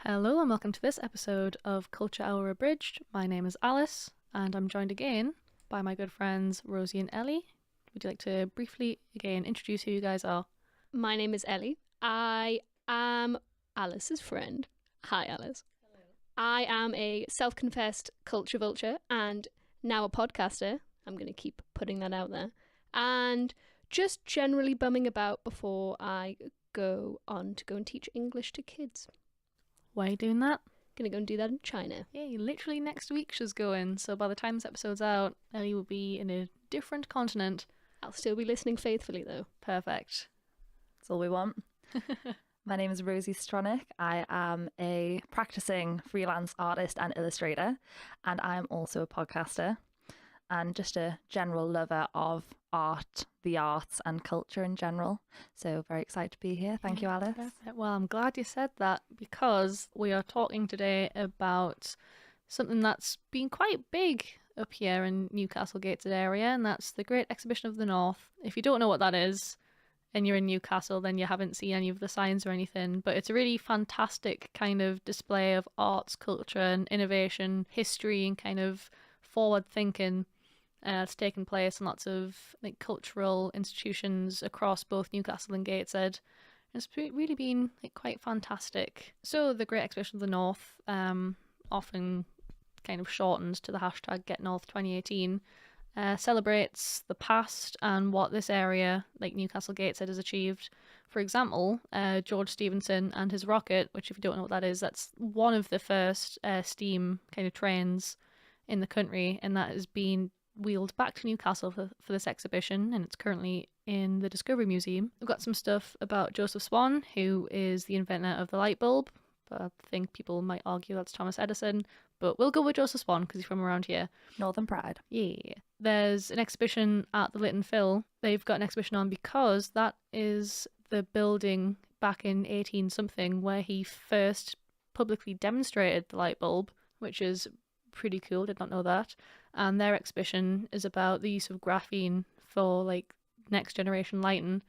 Hello and welcome to this episode of Culture Hour Abridged. My name is Alice and I'm joined again by my good friends Rosie and Ellie. Would you like to briefly again introduce who you guys are? My name is Ellie. I am Alice's friend. Hi, Alice. Hello. I am a self-confessed culture vulture and now a podcaster. I'm going to keep putting that out there. And just generally bumming about before I go on to go and teach English to kids. Why are you doing that? Gonna go and do that in China. Yay, literally next week she's going. So by the time this episode's out, Ellie will be in a different continent. I'll still be listening faithfully though. Perfect. That's all we want. My name is Rosie Stronach. I am a practicing freelance artist and illustrator, and I'm also a podcaster and just a general lover of art, the arts and culture in general. So very excited to be here. Thank you, Alice. Perfect. Well, I'm glad you said that because we are talking today about something that's been quite big up here in Newcastle Gateshead area, and that's the Great Exhibition of the North. If you don't know what that is and you're in Newcastle, then you haven't seen any of the signs or anything, but it's a really fantastic kind of display of arts, culture and innovation, history and kind of forward thinking. It's taken place in lots of cultural institutions across both Newcastle and Gateshead. It's really been quite fantastic. So the Great Exhibition of the North, often kind of shortened to the hashtag #GetNorth2018, celebrates the past and what this area, like Newcastle Gateshead, has achieved. For example, George Stephenson and his rocket, which if you don't know what that is, that's one of the first steam kind of trains in the country, and that has been wheeled back to Newcastle for this exhibition, and it's currently in the Discovery Museum. We've got some stuff about Joseph Swan, who is the inventor of the light bulb, but I think people might argue that's Thomas Edison, but we'll go with Joseph Swan because he's from around here. Northern Pride. Yeah. There's an exhibition at the Lytton Phil. They've got an exhibition on because that is the building back in 18 something where he first publicly demonstrated the light bulb, which is pretty cool. Did not know that. And their exhibition is about the use of graphene for next generation lighting.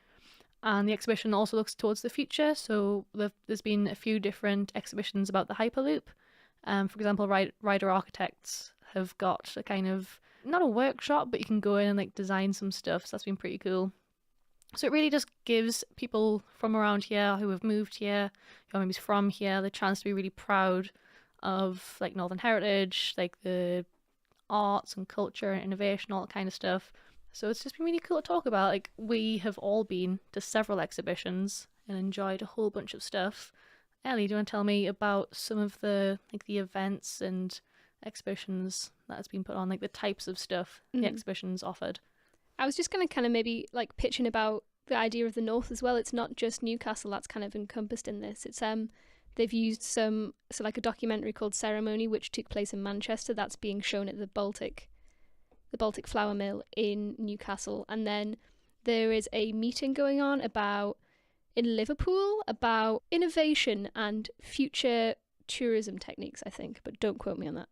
And the exhibition also looks towards the future. So there's been a few different exhibitions about the Hyperloop. For example, Ryder Architects have got a kind of, not a workshop, but you can go in and design some stuff. So that's been pretty cool. So it really just gives people from around here who have moved here, who are maybe from here, the chance to be really proud of Northern heritage, the arts and culture and innovation, all that kind of stuff. So it's just been really cool to talk about. We have all been to several exhibitions and enjoyed a whole bunch of stuff. Ellie, do you want to tell me about some of the the events and exhibitions that has been put on, the types of stuff the exhibitions offered? I was just going to kind of maybe pitch in about the idea of the North as well. It's not just Newcastle that's kind of encompassed in this. It's they've used a documentary called Ceremony, which took place in Manchester. That's being shown at the Baltic Flour Mill in Newcastle. And then there is a meeting going on in Liverpool about innovation and future tourism techniques, I think, but don't quote me on that.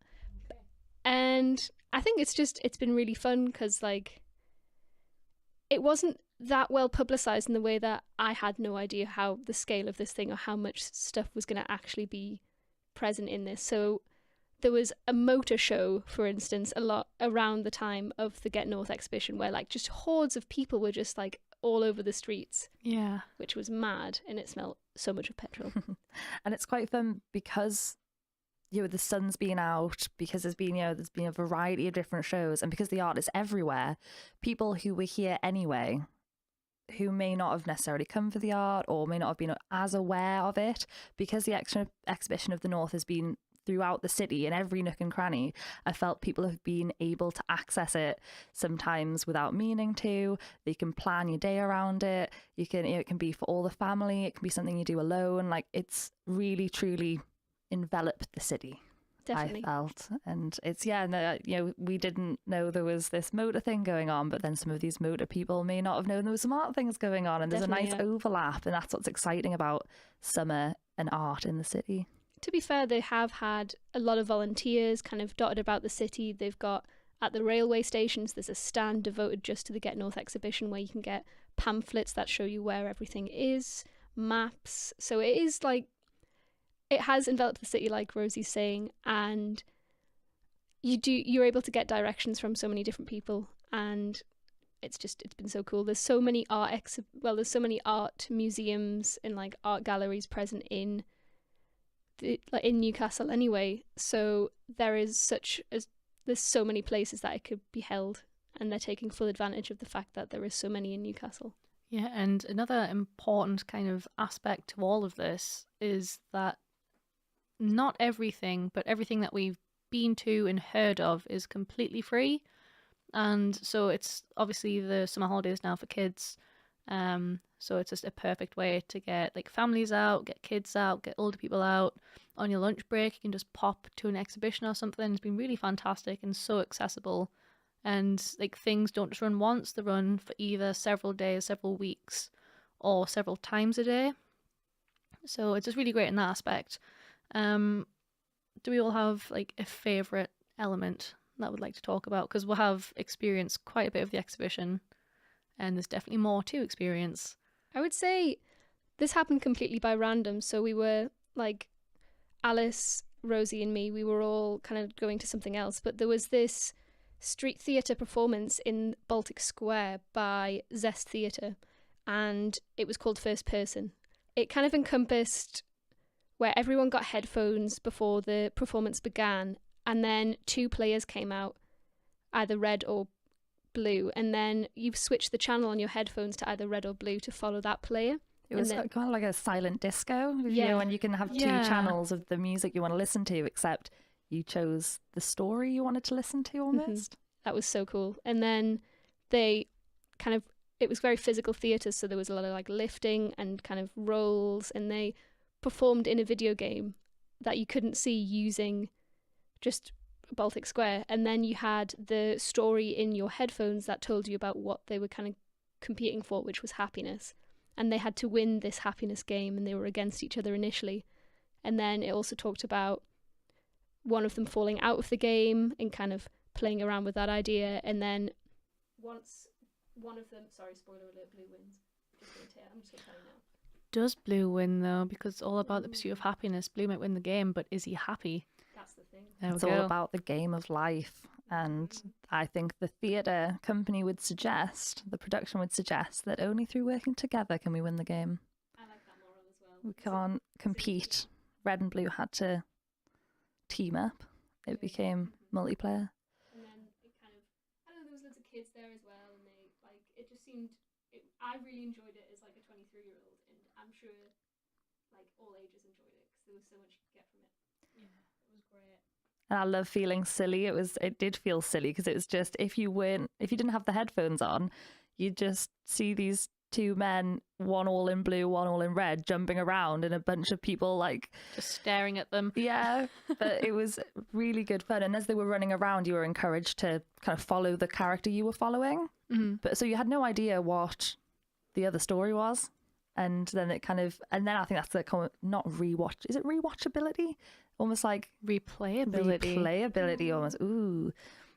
Okay. And I think it's been really fun because it wasn't that well publicized in the way that I had no idea how the scale of this thing or how much stuff was going to actually be present in this. So there was a motor show, for instance, a lot around the time of the Get North exhibition where just hordes of people were just all over the streets. Yeah. Which was mad, and it smelled so much of petrol. And it's quite fun because the sun's been out, because there's been a variety of different shows, and because the art is everywhere, people who were here anyway, who may not have necessarily come for the art or may not have been as aware of it, because the exhibition of the North has been throughout the city in every nook and cranny, I felt people have been able to access it sometimes without meaning to. They can plan your day around it. You can, it can be for all the family. It can be something you do alone. It's really, truly enveloped the city. Definitely. I felt. And it's, we didn't know there was this motor thing going on, but then some of these motor people may not have known there was some art things going on, and Definitely, there's a nice overlap, and that's what's exciting about summer and art in the city. To be fair, they have had a lot of volunteers kind of dotted about the city. They've got, at the railway stations, there's a stand devoted just to the Get North exhibition where you can get pamphlets that show you where everything is, maps. So it is it has enveloped the city, like Rosie's saying, and you're able to get directions from so many different people, and it's been so cool. There's so many there's so many art museums and like art galleries present in in Newcastle anyway. So there's so many places that it could be held, and they're taking full advantage of the fact that there is so many in Newcastle. Yeah, and another important kind of aspect to all of this is that not everything, but everything that we've been to and heard of is completely free. And so it's obviously the summer holidays now for kids. So it's just a perfect way to get like families out, get kids out, get older people out. On your lunch break, you can just pop to an exhibition or something. It's been really fantastic and so accessible. And like things don't just run once, they run for either several days, several weeks, or several times a day. So it's just really great in that aspect. Do we all have like a favourite element that we'd like to talk about? Because we'll have experienced quite a bit of the exhibition, and there's definitely more to experience. I would say this happened completely by random. So we were like Alice, Rosie, and me. We were all kind of going to something else, but there was this street theatre performance in Baltic Square by Zest Theatre, and it was called First Person. It kind of encompassed where everyone got headphones before the performance began, and then two players came out, either red or blue, and then you switch the channel on your headphones to either red or blue to follow that player. It was kind of like a silent disco, Yeah. and you can have two channels of the music you want to listen to, except you chose the story you wanted to listen to almost. That was so cool. And then it was very physical theatre, so there was a lot of like lifting and kind of rolls, and they performed in a video game that you couldn't see using just Baltic Square. And then you had the story in your headphones that told you about what they were kind of competing for, which was happiness. And they had to win this happiness game, and they were against each other initially. And then it also talked about one of them falling out of the game and kind of playing around with that idea. And then once one of them, sorry, spoiler alert, blue wins. I'm just going to tell you now. Does blue win though? Because it's all about the pursuit of happiness. Blue might win the game, but is he happy? That's the thing. It's all about the game of life. And I think the theatre company would suggest, the production would suggest, that only through working together can we win the game. I like that moral as well. We can't compete. Red and blue had to team up. It became multiplayer. And then it kind of, I don't know, there was loads of kids there as well, and they like it just seemed. I really enjoyed it as like a 23-year-old, and I'm sure like all ages enjoyed it because there was so much you could get from it. Yeah, it was great. And I love feeling silly. It did feel silly because it was just if you didn't have the headphones on, you'd just see these two men, one all in blue, one all in red, jumping around, and a bunch of people like just staring at them. Yeah, but it was really good fun. And as they were running around, you were encouraged to kind of follow the character you were following. Mm-hmm. But so you had no idea what the other story was, and then I think that's the not rewatch. Is it rewatchability? Almost like replayability almost. Ooh.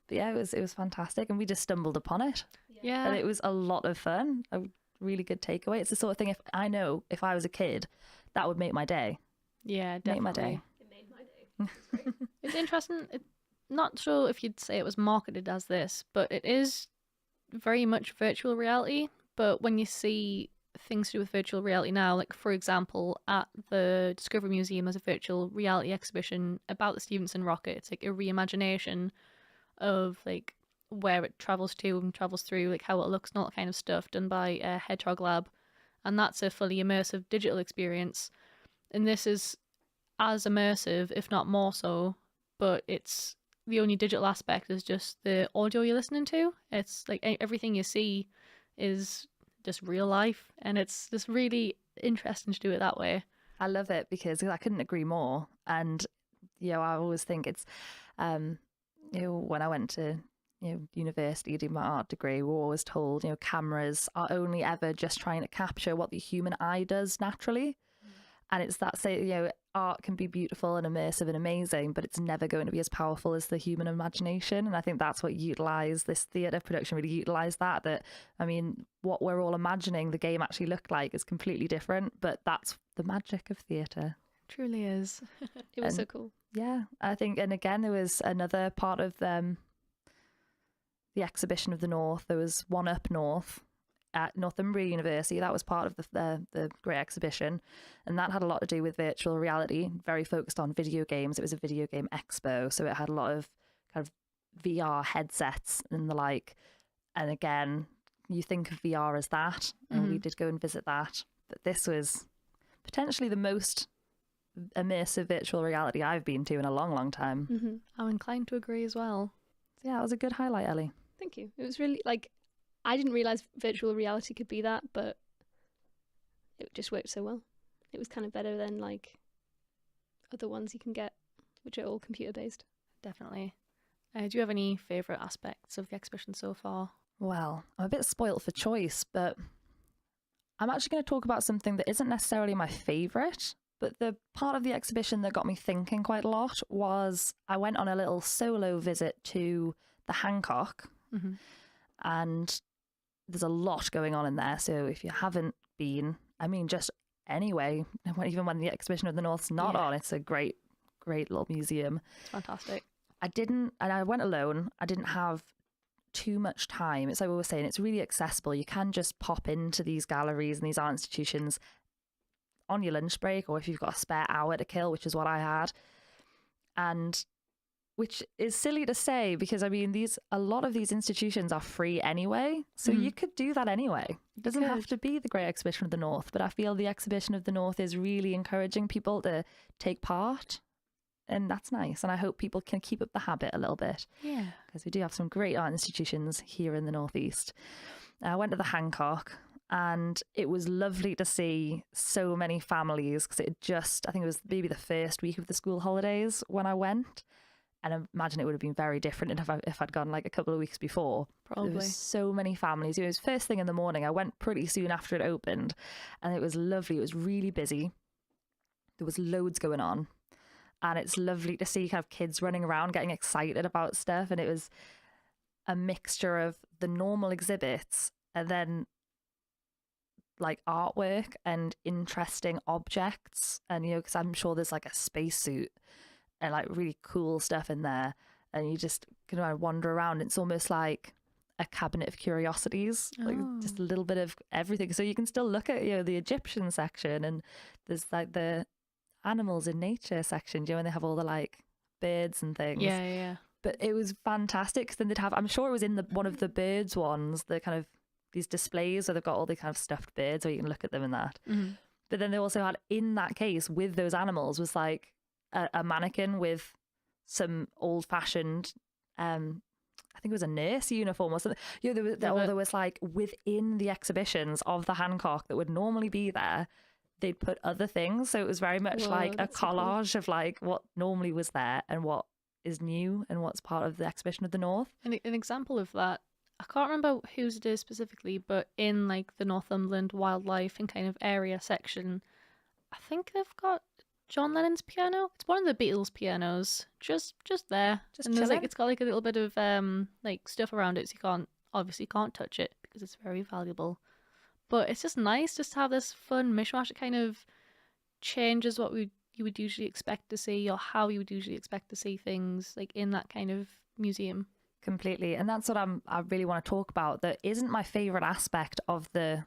But yeah, it was fantastic, and we just stumbled upon it. Yeah. And it was a lot of fun. A really good takeaway. It's the sort of thing if I was a kid, that would make my day. Yeah, definitely. Make my day. It made my day. It's interesting. Not sure if you'd say it was marketed as this, but it is very much virtual reality. But when you see things to do with virtual reality now, like for example, at the Discovery Museum there's a virtual reality exhibition about the Stephenson rocket. It's like a reimagination of like where it travels to and travels through, like how it looks and all that kind of stuff, done by Hedgehog Lab. And that's a fully immersive digital experience. And this is as immersive, if not more so, but it's the only digital aspect is just the audio you're listening to. It's like everything you see is just real life, and it's just really interesting to do it that way. I love it because I couldn't agree more. And I always think it's when I went to university to do my art degree, we're always told cameras are only ever just trying to capture what the human eye does naturally. And it's that art can be beautiful and immersive and amazing, but it's never going to be as powerful as the human imagination. And I think that's what this theatre production really utilised that I mean, what we're all imagining the game actually looked like is completely different, but that's the magic of theatre. Truly is. It was And- so cool. Yeah, I think, and again, there was another part of the exhibition of the North. There was one up north at Northumbria University. That was part of the great exhibition, and that had a lot to do with virtual reality, very focused on video games. It was a video game expo, so it had a lot of kind of VR headsets and the like. And again, you think of VR as that, and we did go and visit that. But this was potentially the most immersive virtual reality I've been to in a long, long time. Mm-hmm. I'm inclined to agree as well. So yeah, it was a good highlight, Ellie. Thank you. It was really like, I didn't realize virtual reality could be that, but it just worked so well. It was kind of better than like other ones you can get, which are all computer based. Definitely. Do you have any favourite aspects of the exhibition so far? Well, I'm a bit spoilt for choice, but I'm actually going to talk about something that isn't necessarily my favourite. But the part of the exhibition that got me thinking quite a lot was I went on a little solo visit to the Hancock, and there's a lot going on in there. So if you haven't been, I mean, just anyway, even when the exhibition of the North's not on, it's a great, great little museum. It's fantastic. And I went alone. I didn't have too much time. It's like we were saying, it's really accessible. You can just pop into these galleries and these art institutions on your lunch break, or if you've got a spare hour to kill, which is what I had. And which is silly to say, because I mean, a lot of these institutions are free anyway, so you could do that anyway. It doesn't have to be the Great Exhibition of the North, but I feel the Exhibition of the North is really encouraging people to take part, and that's nice. And I hope people can keep up the habit a little bit. Yeah. Because we do have some great art institutions here in the Northeast. I went to the Hancock, and it was lovely to see so many families, because I think it was maybe the first week of the school holidays when I went. And I imagine it would have been very different if I'd gone like a couple of weeks before. Probably. There was so many families. It was first thing in the morning. I went pretty soon after it opened, and it was lovely. It was really busy. There was loads going on. And it's lovely to see kind of kids running around getting excited about stuff. And it was a mixture of the normal exhibits and then like artwork and interesting objects. And, because I'm sure there's like a spacesuit and like really cool stuff in there. And you just can kind of wander around. It's almost like a cabinet of curiosities, like just a little bit of everything. So you can still look at, the Egyptian section, and there's like the animals in nature section, and they have all the like birds and things. Yeah. But it was fantastic, because then they'd have, I'm sure it was in one of the birds ones, the kind of these displays where they've got all the kind of stuffed birds where you can look at them and that. But then they also had, in that case with those animals, was like a mannequin with some old-fashioned I think it was a nurse uniform or something. There was like within the exhibitions of the Hancock that would normally be there, they'd put other things. So it was very much like a collage of like what normally was there and what is new and what's part of the Exhibition of the North. An example of that, I can't remember whose it is specifically, but in like the Northumberland wildlife and kind of area section, I think they've got John Lennon's piano. It's one of the Beatles pianos, just there. Just and there's chilling. like, it's got like a little bit of like stuff around it, so you can't touch it because it's very valuable. But it's just nice just to have this fun mishmash. It kind of changes what you would usually expect to see, or how you would usually expect to see things like in that kind of museum. Completely. And that's what I really want to talk about. That isn't my favourite aspect of the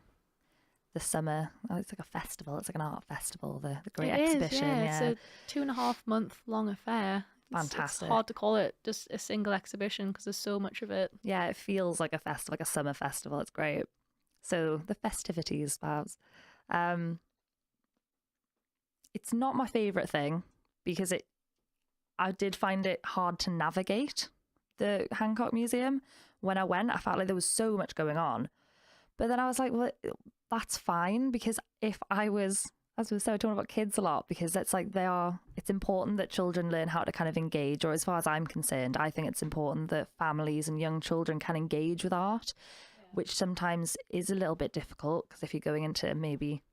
summer. It's like a festival. It's like an art festival, the Great Exhibition. It's a 2.5 month long affair. Fantastic. It's hard to call it just a single exhibition because there's so much of it. Yeah, it feels like a festival, like a summer festival. It's great. So the festivities, perhaps. It's not my favourite thing, because I did find it hard to navigate the Hancock Museum. When I went, I felt like there was so much going on. But then I was like, well, that's fine, because if I was, as we said, talking about kids a lot, because it's like it's important that children learn how to kind of engage, or as far as I'm concerned, I think it's important that families and young children can engage with art, which sometimes is a little bit difficult, because if you're going into maybe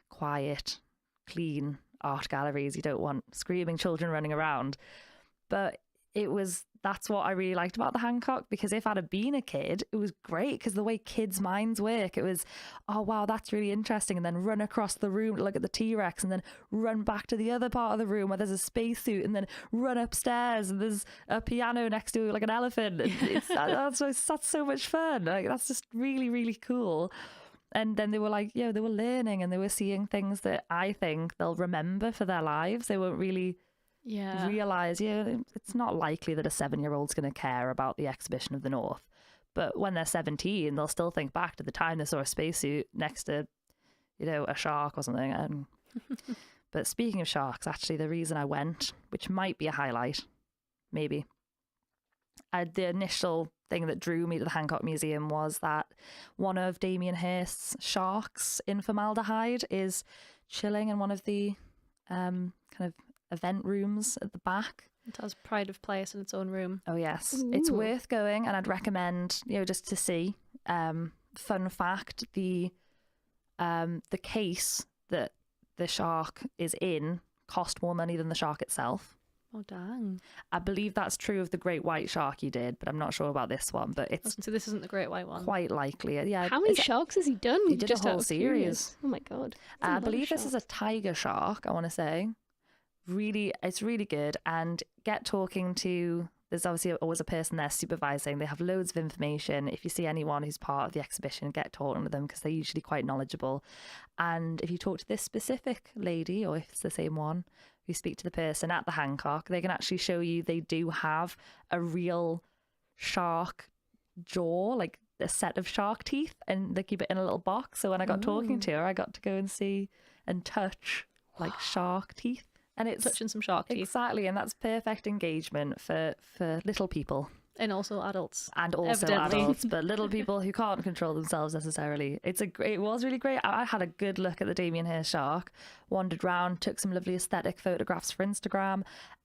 quiet, clean art galleries, you don't want screaming children running around. But that's what I really liked about the Hancock, because if I'd have been a kid, it was great because the way kids' minds work, it was, oh wow, that's really interesting, and then run across the room to look at the T-Rex, and then run back to the other part of the room where there's a spacesuit, and then run upstairs and there's a piano next to like an elephant. That's so much fun. Like, that's just really, really cool. And then they were like, they were learning and they were seeing things that I think they'll remember for their lives. They won't really realize, it's not likely that a 7-year-old's going to care about the exhibition of the North. But when they're 17, they'll still think back to the time they saw a spacesuit next to, a shark or something. And but speaking of sharks, actually, the reason I went, which might be a highlight, maybe, the initial thing that drew me to the Hancock Museum was that one of Damien Hirst's sharks in formaldehyde is chilling in one of the kind of event rooms at the back. It has pride of place in its own room. Oh yes. Ooh. It's worth going, and I'd recommend, just to see. Fun fact, the case that the shark is in cost more money than the shark itself. Oh dang. I believe that's true of the great white shark you did, but I'm not sure about this one. But it's So this isn't the great white one. quite likely. Yeah. How many sharks has he done? He did Just a out whole of series. curious. Oh my god. That's a I lot of believe this is a sharks. tiger shark, I want to say. Really, it's really good. And get talking to, there's obviously always a person there supervising. They have loads of information. If you see anyone who's part of the exhibition, get talking to them because they're usually quite knowledgeable. And if you talk to this specific lady, or if it's the same one, you speak to the person at the Hancock, they can actually show you they do have a real shark jaw, like a set of shark teeth, and they keep it in a little box. So when I got talking to her, I got to go and see and touch like shark teeth. And it's Touching some shark teeth. exactly, and that's perfect engagement for little people. And also adults. And also Evidently. adults, but little people who can't control themselves necessarily. It was really great. I had a good look at the Damien Hirst shark, wandered round, took some lovely aesthetic photographs for Instagram,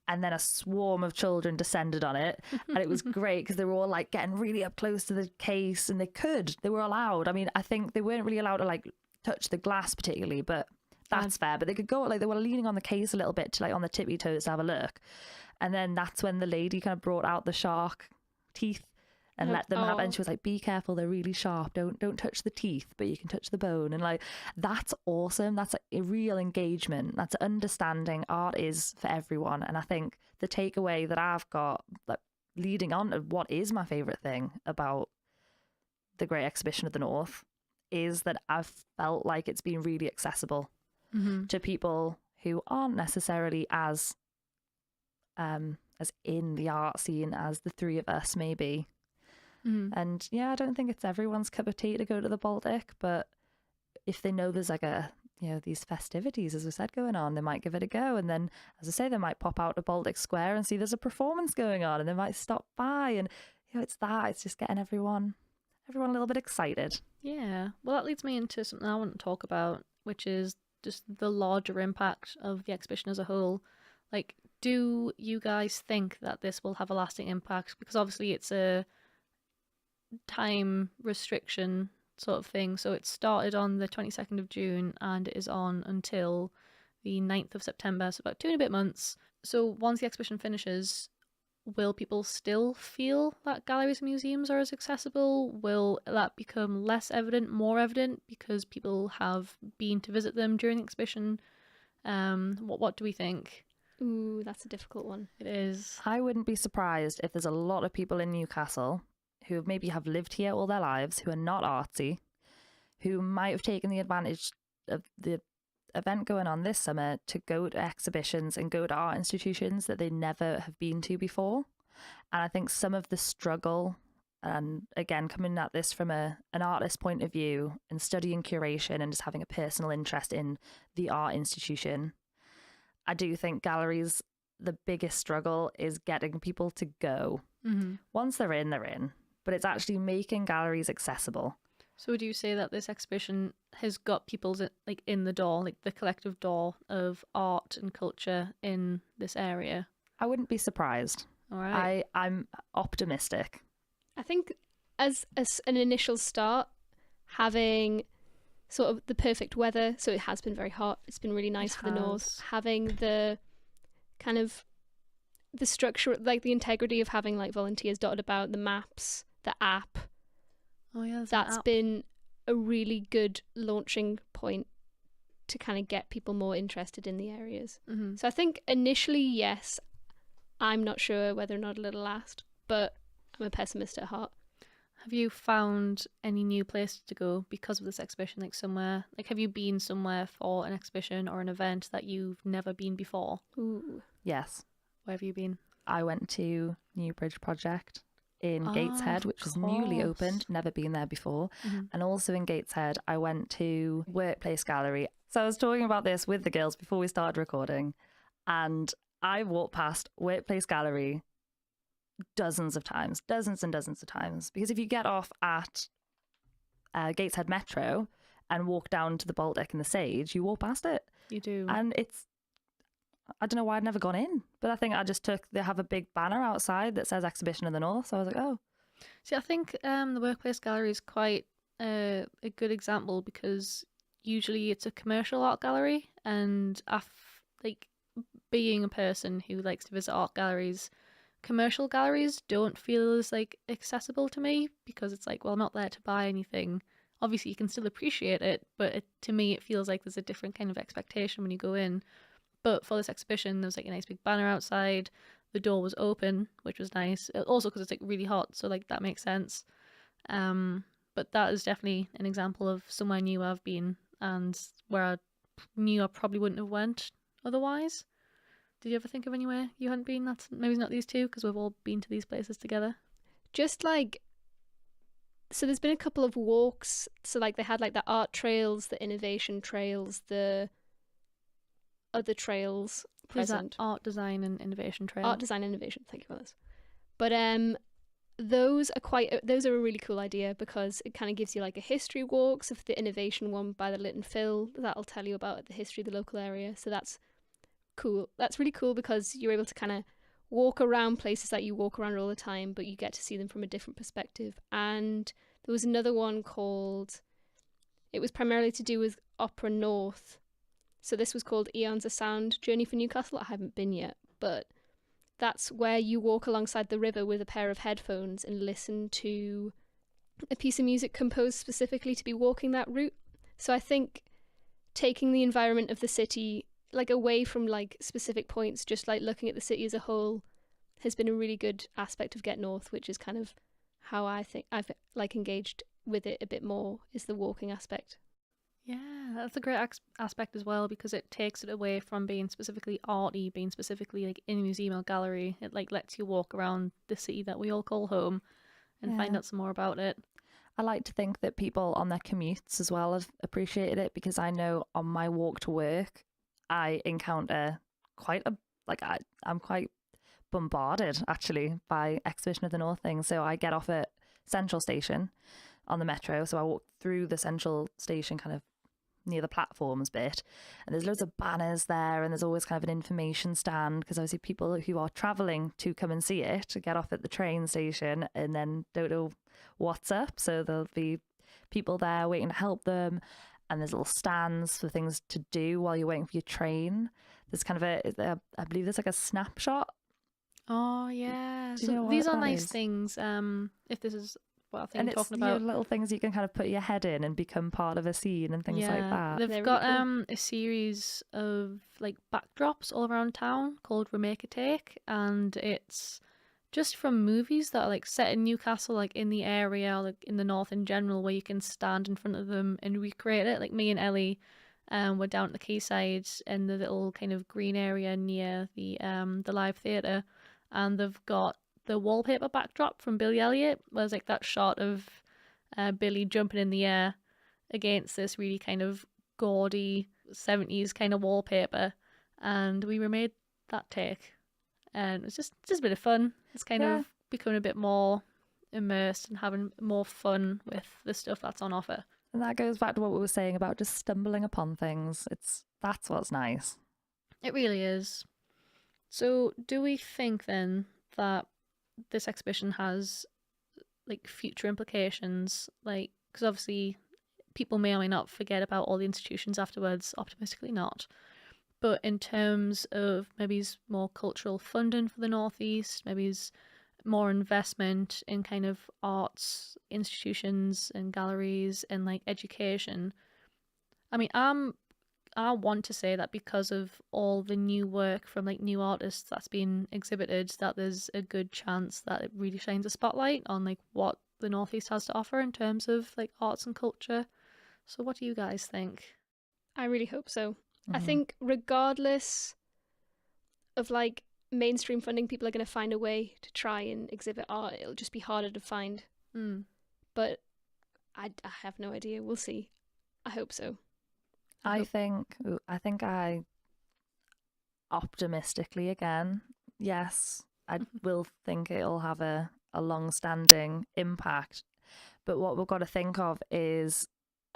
and then a swarm of children descended on it. And it was great because they were all like getting really up close to the case, and they were allowed. I mean, I think they weren't really allowed to like touch the glass particularly, but that's fair. But they could go, like, they were leaning on the case a little bit to, like, on the tippy toes to have a look. And then that's when the lady kind of brought out the shark teeth and let them have it. And she was like, be careful, they're really sharp. Don't touch the teeth, but you can touch the bone. And like, that's awesome. That's a real engagement. That's understanding art is for everyone. And I think the takeaway that I've got, like, leading on to what is my favourite thing about the Great Exhibition of the North, is that I've felt like it's been really accessible to people who aren't necessarily as in the art scene as the three of us maybe. And yeah, I don't think it's everyone's cup of tea to go to the Baltic, but if they know there's like these festivities, as I said, going on, they might give it a go. And then, as I say, they might pop out to Baltic Square and see there's a performance going on, and they might stop by, and it's just getting everyone a little bit excited. Yeah. Well, that leads me into something I want to talk about, which is just the larger impact of the exhibition as a whole. Like, do you guys think that this will have a lasting impact? Because obviously it's a time restriction sort of thing. So it started on the 22nd of June and it is on until the 9th of September, so about 2 and a bit months. So once the exhibition finishes, will people still feel that galleries and museums are as accessible? Will that become less evident, more evident, because people have been to visit them during the exhibition? What do we think? Ooh, that's a difficult one. It is. I wouldn't be surprised if there's a lot of people in Newcastle who maybe have lived here all their lives, who are not artsy, who might have taken the advantage of the event going on this summer to go to exhibitions and go to art institutions that they never have been to before. And I think some of the struggle, and again, coming at this from an artist point of view and studying curation and just having a personal interest in the art institution, I do think galleries, the biggest struggle is getting people to go. Once they're in, but it's actually making galleries accessible. So would you say that this exhibition has got people in the door, like the collective door of art and culture in this area? I wouldn't be surprised. All right. I'm optimistic. I think as an initial start, having sort of the perfect weather, so it has been very hot, it's been really nice for the north, having the kind of the structure, like the integrity of having like volunteers dotted about, the maps, the app, Oh yeah, that's been a really good launching point to kind of get people more interested in the areas. Mm-hmm. So I think initially, yes, I'm not sure whether or not it'll last, but I'm a pessimist at heart. Have you found any new places to go because of this exhibition? Like somewhere, like have you been somewhere for an exhibition or an event that you've never been before? Ooh. Yes. Where have you been? I went to New Bridge Project in Oh, Gateshead, of which was newly course. opened, never been there before. Mm-hmm. And also in Gateshead, I went to Workplace Gallery. So I was talking about this with the girls before we started recording, and I walked past Workplace Gallery dozens of times, dozens and dozens of times. Because if you get off at Gateshead Metro and walk down to the Baltic and the Sage, you walk past it. You do. And I don't know why I'd never gone in, but I think I just they have a big banner outside that says Exhibition of the North. So I was like, oh. See, I think the Workplace Gallery is quite a good example because usually it's a commercial art gallery, and like being a person who likes to visit art galleries, commercial galleries don't feel as like accessible to me because it's like, well, I'm not there to buy anything. Obviously, you can still appreciate it, but to me, it feels like there's a different kind of expectation when you go in. But for this exhibition, there was like a nice big banner outside. The door was open, which was nice. Also, because it's like really hot, so like that makes sense. But that is definitely an example of somewhere new I've been and where I knew I probably wouldn't have went otherwise. Did you ever think of anywhere you hadn't been? That's maybe not these two because we've all been to these places together. Just like, so there's been a couple of walks. So like they had like the art trails, the innovation trails, the other trails present. Art design and innovation trail. Art design and innovation. Thank you for this. But those are a really cool idea because it kind of gives you like a history walk. So for the innovation one by the Lit and Phil, that'll tell you about the history of the local area. So that's cool. That's really cool because you're able to kind of walk around places that you walk around all the time, but you get to see them from a different perspective. And there was another one called, it was primarily to do with Opera North. So this was called Eons of Sound Journey for Newcastle. I haven't been yet, but that's where you walk alongside the river with a pair of headphones and listen to a piece of music composed specifically to be walking that route. So I think taking the environment of the city like away from like specific points, just like looking at the city as a whole has been a really good aspect of Get North, which is kind of how I think I've like engaged with it a bit more, is the walking aspect. Yeah, that's a great aspect as well because it takes it away from being specifically arty, being specifically like in a museum or gallery. It like lets you walk around the city that we all call home and find out some more about it. I like to think that people on their commutes as well have appreciated it because I know on my walk to work, I encounter I'm quite bombarded actually by Exhibition of the North things. So I get off at Central Station on the metro. So I walk through the Central Station kind of near the platforms bit, and there's loads of banners there, and there's always kind of an information stand because obviously people who are travelling to come and see it get off at the train station and then don't know what's up, so there'll be people there waiting to help them, and there's little stands for things to do while you're waiting for your train. There's kind of I believe there's like a snapshot. Oh yeah, Do you know what these are that nice is? things. If this is what I think And you're it's talking about, little things you can kind of put your head in and become part of a scene and things like that. They've They're got really cool. a series of like backdrops all around town called Remake a Take, and it's just from movies that are like set in Newcastle, like in the area, like in the north in general, where you can stand in front of them and recreate it. Like me and Ellie, were down at the quayside in the little kind of green area near the live theatre, and they've got the wallpaper backdrop from Billy Elliot. Where's like that shot of Billy jumping in the air against this really kind of gaudy 70s kind of wallpaper, and we remade that take, and it's just a bit of fun. It's kind of becoming a bit more immersed and having more fun with the stuff that's on offer. And that goes back to what we were saying about just stumbling upon things. That's what's nice. It really is. So do we think then that this exhibition has like future implications, like because obviously people may or may not forget about all the institutions afterwards, optimistically not, But in terms of maybe more cultural funding for the Northeast, maybe more investment in kind of arts institutions and galleries and like education. I mean, I want to say that because of all the new work from like new artists that's been exhibited, that there's a good chance that it really shines a spotlight on like what the Northeast has to offer in terms of like arts and culture. So what do you guys think? I really hope so. I Mhm. think regardless of like mainstream funding, people are going to find a way to try and exhibit art. It'll just be harder to find. But I have no idea. We'll see. I hope so. I think I optimistically again, yes, I will think it'll have a long-standing impact. But what we've got to think of is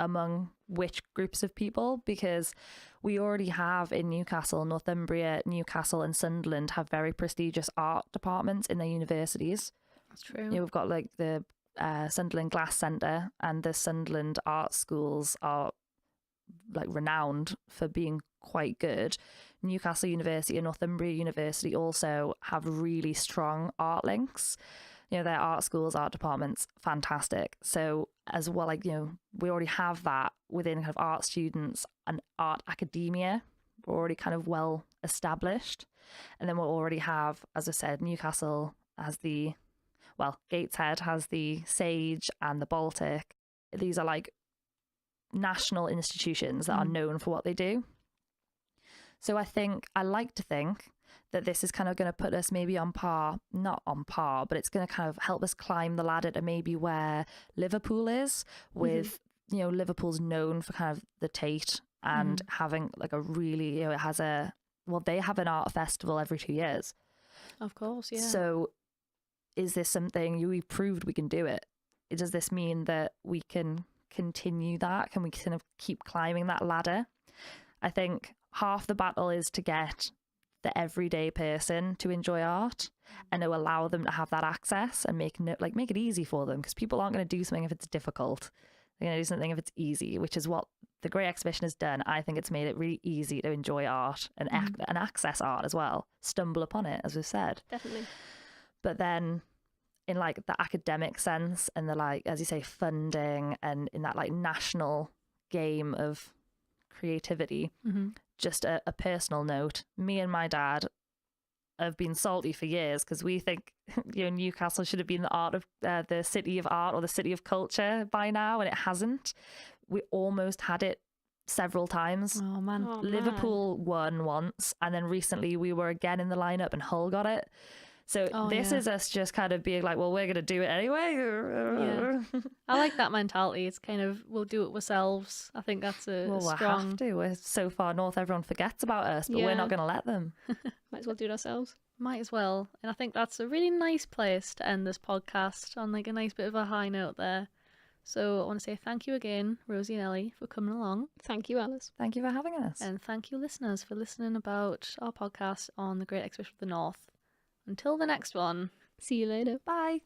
among which groups of people, because we already have in Newcastle, Northumbria, Newcastle and Sunderland have very prestigious art departments in their universities. That's true. You know, we've got like the Sunderland Glass Centre, and the Sunderland art schools are like renowned for being quite good. Newcastle University and Northumbria University also have really strong art links. You know, their art schools, art departments, fantastic. So as well, like, you know, we already have that within kind of art students and art academia. We're already kind of well established. And then we'll already have, as I said, Newcastle has Gateshead has the Sage and the Baltic. These are like national institutions that are known for what they do. So I like to think that this is kind of going to put us maybe on par, not on par, but it's going to kind of help us climb the ladder to maybe where Liverpool is with, you know, Liverpool's known for kind of the Tate and having like a really, you know, they have an art festival every 2 years. Of course, yeah. So is this something we proved we can do it? Does this mean that we can continue that? Can we kind of keep climbing that ladder? I think half the battle is to get the everyday person to enjoy art and to allow them to have that access and make it easy for them, because people aren't going to do something if it's difficult. They're going to do something if it's easy, which is what the Great Exhibition has done. I think it's made it really easy to enjoy art and access art as well, stumble upon it, as we've said. Definitely. But then in like the academic sense and the, like, as you say, funding and in that like national game of creativity, just a personal note, me and my dad have been salty for years because we think, you know, Newcastle should have been the city of art or the city of culture by now, and it hasn't. We almost had it several times. Oh man. Liverpool won once, and then recently we were again in the lineup and Hull got it. So this is us just kind of being like, well, we're going to do it anyway. Yeah. I like that mentality. It's kind of, we'll do it ourselves. I think that's We'll strong. have to. We're so far north, everyone forgets about us, but we're not going to let them. Might as well do it ourselves. Might as well. And I think that's a really nice place to end this podcast on like a nice bit of a high note there. So I want to say thank you again, Rosie and Ellie, for coming along. Thank you, Alice. Thank you for having us. And thank you, listeners, for listening about our podcast on the Great Exhibition of the North. Until the next one. See you later. Bye.